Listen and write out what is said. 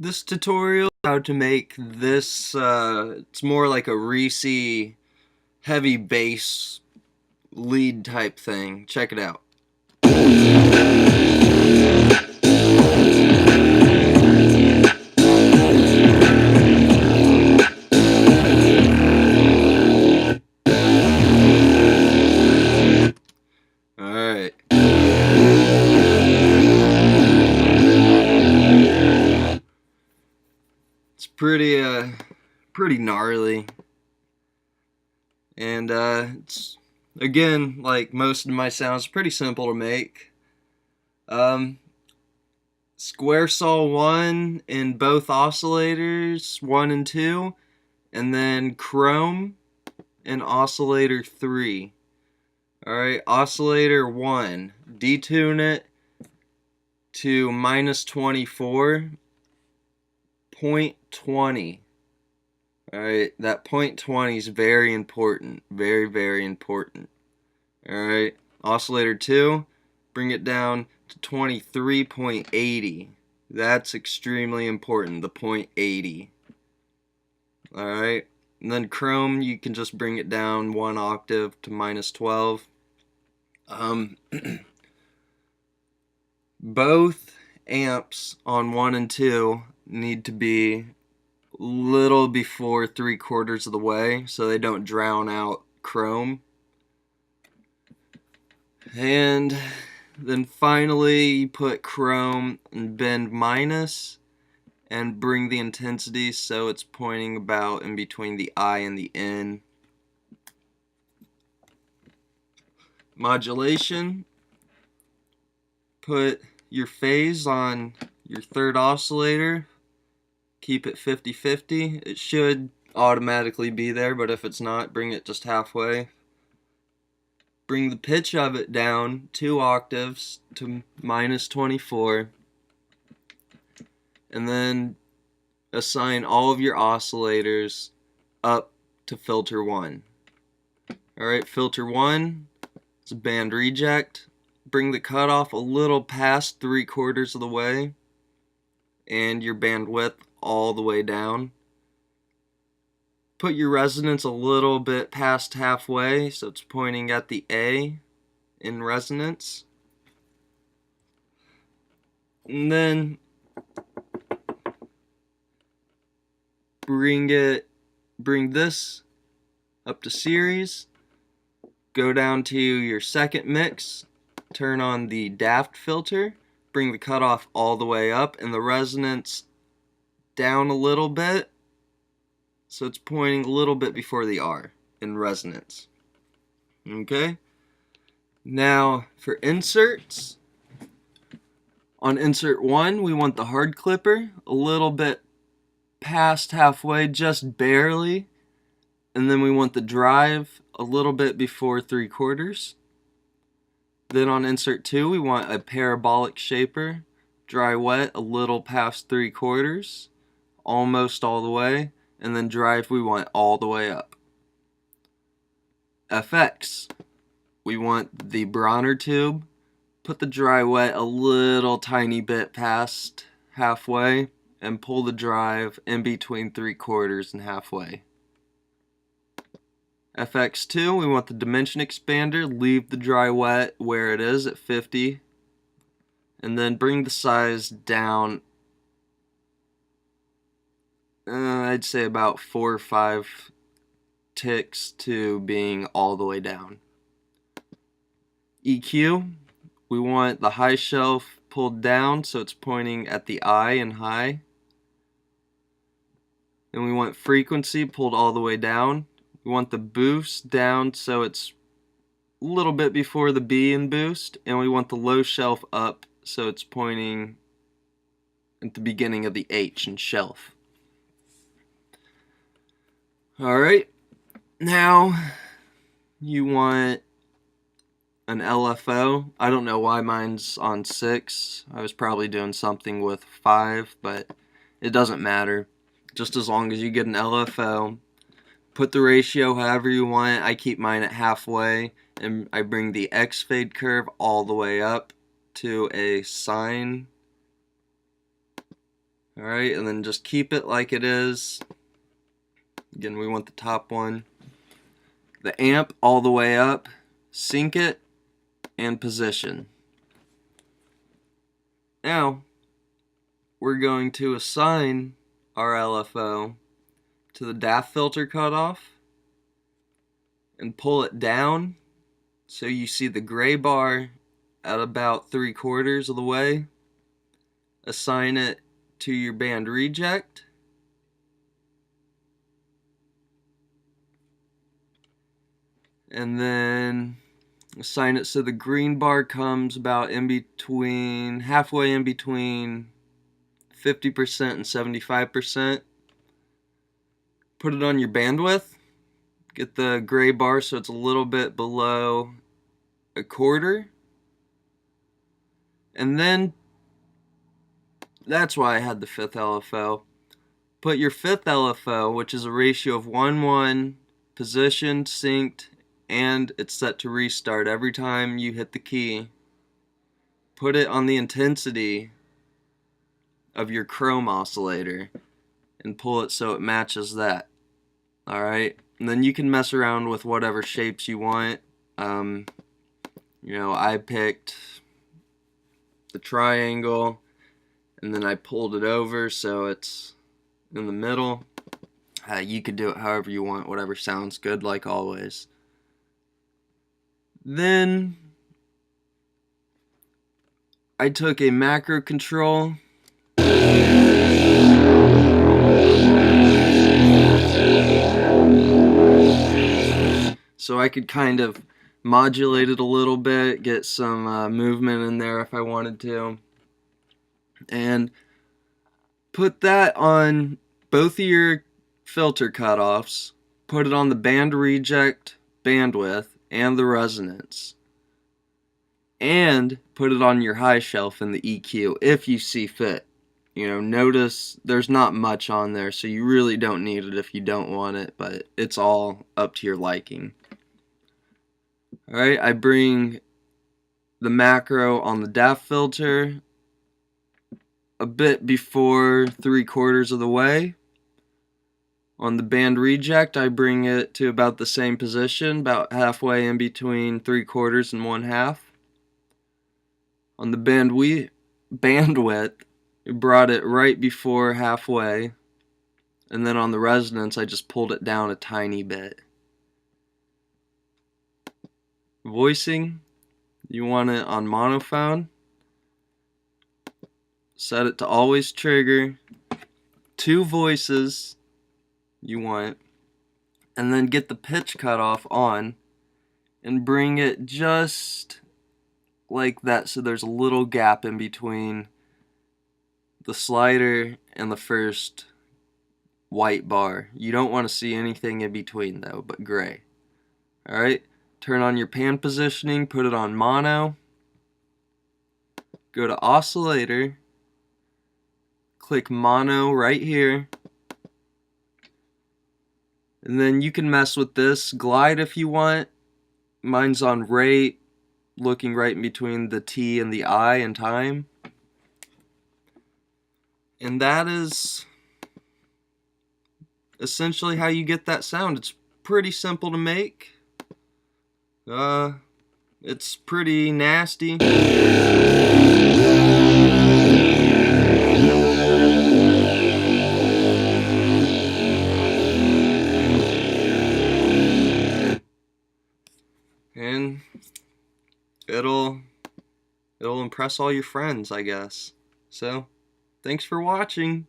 This tutorial how to make this it's more like a Reese heavy bass lead type thing. Check it out. Alright. It's pretty gnarly. And it's again, like most of my sounds, pretty simple to make. Square saw 1 in both oscillators, 1 and 2, and then chrome in oscillator 3. Alright, oscillator 1, detune it to minus 24.20. Alright, that 0.20 is very important. Very, very important. Alright, oscillator 2, bring it down to 23.80. That's extremely important, the 0.80. Alright, and then chrome, you can just bring it down 1 octave to minus 12. Both amps on 1 and 2 need to be little before 3/4 of the way so they don't drown out chrome. And then finally you put chrome and bend minus and bring the intensity so it's pointing about in between the I and the N. Modulation, put your phase on your third oscillator, keep it 50-50. It should automatically be there, but if it's not, bring it just halfway. Bring the pitch of it down 2 octaves to minus 24, and then assign all of your oscillators up to filter 1. Alright, filter 1 is a band reject. Bring the cutoff a little past 3/4 of the way, and your bandwidth all the way down. Put your resonance a little bit past halfway, so it's pointing at the A in resonance. And then bring this up to series. Go down to your second mix, turn on the daft filter, bring the cutoff all the way up and the resonance down a little bit, so it's pointing a little bit before the R in resonance. Okay? Now for inserts, on insert 1 we want the hard clipper a little bit past halfway, just barely, and then we want the drive a little bit before 3/4. Then on insert 2 we want a parabolic shaper, dry wet a little past 3/4, almost all the way, and then drive we want all the way up. FX, we want the Bronner tube, put the dry wet a little tiny bit past halfway, and pull the drive in between 3/4 and halfway. FX2, we want the dimension expander, leave the dry wet where it is at 50, and then bring the size down, I'd say about 4 or 5 ticks to being all the way down. EQ, we want the high shelf pulled down so it's pointing at the I in high. Then we want frequency pulled all the way down. We want the boost down so it's a little bit before the B in boost, and we want the low shelf up so it's pointing at the beginning of the H in shelf. Alright, now you want an LFO. I don't know why mine's on 6. I was probably doing something with 5, but it doesn't matter. Just as long as you get an LFO. Put the ratio however you want. I keep mine at halfway, and I bring the X fade curve all the way up to a sine Alright, and then just keep it like it is. Again, we want the top one. The amp all the way up, sync it, and position. Now, we're going to assign our LFO to the DAF filter cutoff and pull it down so you see the gray bar at about 3/4 of the way. Assign it to your band reject. And then assign it so the green bar comes about in between, halfway in between 50% and 75%. Put it on your bandwidth. Get the gray bar so it's a little bit below 1/4. And then, that's why I had the 5th LFO. Put your 5th LFO, which is a ratio of 1:1, positioned, synced, and it's set to restart every time you hit the key. Put it on the intensity of your chrome oscillator and pull it so it matches that. Alright, and then you can mess around with whatever shapes you want. I picked the triangle and then I pulled it over so it's in the middle. You could do it however you want, whatever sounds good, like always. Then I took a macro control so I could kind of modulate it a little bit, get some movement in there if I wanted to, and put that on both of your filter cutoffs, put it on the band reject, bandwidth, and the resonance, and put it on your high shelf in the EQ if you see fit. Notice there's not much on there, so you really don't need it if you don't want it, but it's all up to your liking. Alright, I bring the macro on the DAF filter a bit before 3/4 of the way. On the band reject, I bring it to about the same position, about halfway in between 3/4 and 1/2. On the bandwidth, I brought it right before halfway, and then on the resonance, I just pulled it down a tiny bit. Voicing, you want it on monophone. Set it to always trigger. 2 voices you want. And then get the pitch cutoff on and bring it just like that so there's a little gap in between the slider and the first white bar. You don't want to see anything in between though, but gray. Alright, turn on your pan positioning, put it on mono, go to oscillator, click mono right here, and then you can mess with this, glide if you want. Mine's on rate, looking right in between the T and the I in time. And that is essentially how you get that sound. It's pretty simple to make. It's pretty nasty. And it'll impress all your friends, I guess. So, thanks for watching.